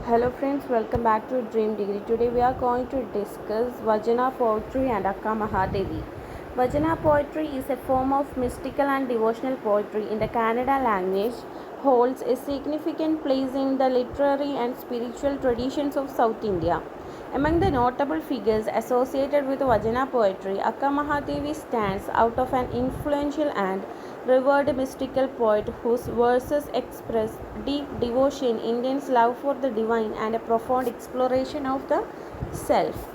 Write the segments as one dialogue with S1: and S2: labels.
S1: Hello friends, welcome back to Dream Degree. Today we are going to discuss Vachana poetry and Akka Mahadevi. Vachana poetry is a form of mystical and devotional poetry in the Kannada language, holds a significant place in the literary and spiritual traditions of South India. Among the notable figures associated with Vachana poetry, Akka Mahadevi stands out of an influential and revered mystical poet whose verses express deep devotion, intense love for the divine, and a profound exploration of the self.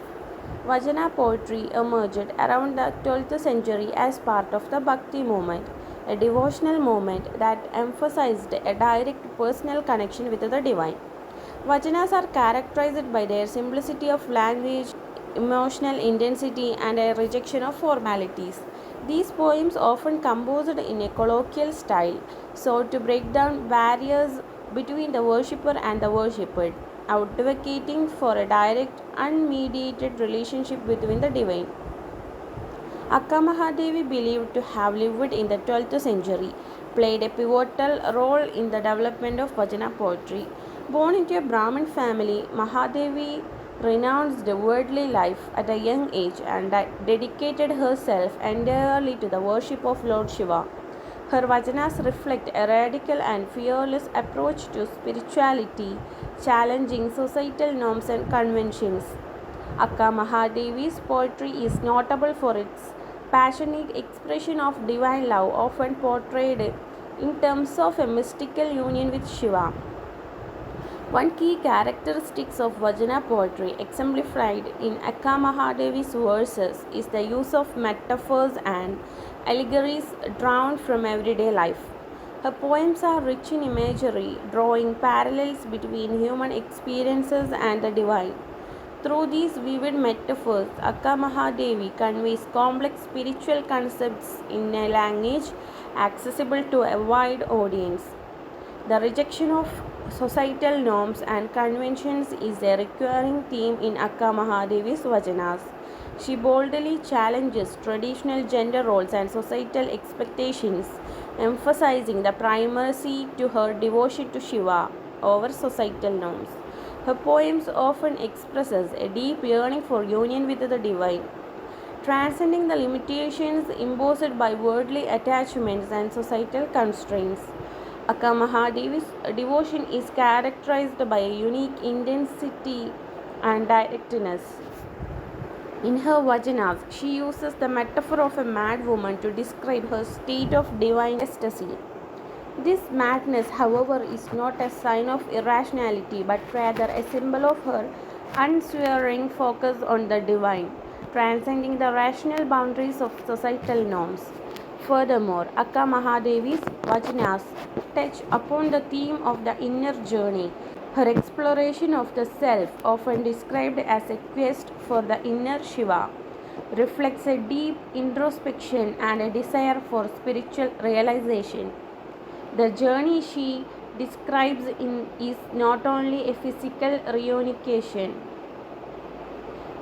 S1: Vachana poetry emerged around the 12th century as part of the Bhakti movement, a devotional movement that emphasized a direct personal connection with the divine. Vachanas are characterized by their simplicity of language, emotional intensity, and a rejection of formalities. These poems, often composed in a colloquial style, sought to break down barriers between the worshipper and the worshipped, advocating for a direct, unmediated relationship between the divine. Akka Mahadevi, believed to have lived in the 12th century, played a pivotal role in the development of Vachana poetry. Born into a Brahmin family, Mahadevi renounced worldly life at a young age and dedicated herself entirely to the worship of Lord Shiva. Her vachanas reflect a radical and fearless approach to spirituality, challenging societal norms and conventions. Akka Mahadevi's poetry is notable for its passionate expression of divine love, often portrayed in terms of a mystical union with Shiva. One key characteristic of Vachana poetry, exemplified in Akka Mahadevi's verses, is the use of metaphors and allegories drawn from everyday life. Her poems are rich in imagery, drawing parallels between human experiences and the divine. Through these vivid metaphors, Akka Mahadevi conveys complex spiritual concepts in a language accessible to a wide audience. The rejection of societal norms and conventions is a recurring theme in Akka Mahadevi's vachanas. She boldly challenges traditional gender roles and societal expectations, emphasizing the primacy to her devotion to Shiva over societal norms. Her poems often expresses a deep yearning for union with the divine, transcending the limitations imposed by worldly attachments and societal constraints. Akka Mahadevi's devotion is characterized by a unique intensity and directness. In her vachanas, she uses the metaphor of a mad woman to describe her state of divine ecstasy. This madness, however, is not a sign of irrationality but rather a symbol of her unswerving focus on the divine, transcending the rational boundaries of societal norms. Furthermore, Akka Mahadevi's vachanas touch upon the theme of the inner journey. Her exploration of the self, often described as a quest for the inner Shiva, reflects a deep introspection and a desire for spiritual realization. The journey she describes is not only a physical reunification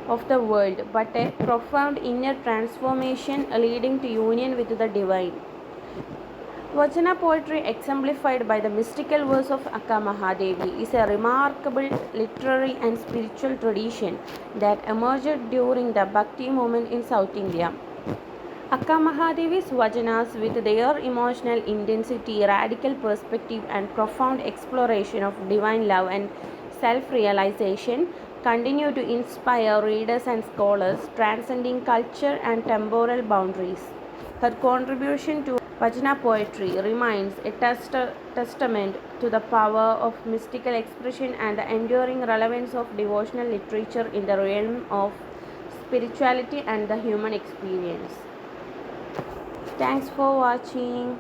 S1: of the world but a profound inner transformation leading to union with the divine. Vachana poetry, exemplified by the mystical verse of Akka Mahadevi, is a remarkable literary and spiritual tradition that emerged during the Bhakti movement in South India. Akka Mahadevi's vachanas, with their emotional intensity, radical perspective, and profound exploration of divine love and self-realization, continue to inspire readers and scholars, transcending culture and temporal boundaries. Her contribution to Vachana poetry remains a testament to the power of mystical expression and the enduring relevance of devotional literature in the realm of spirituality and the human experience. Thanks for watching.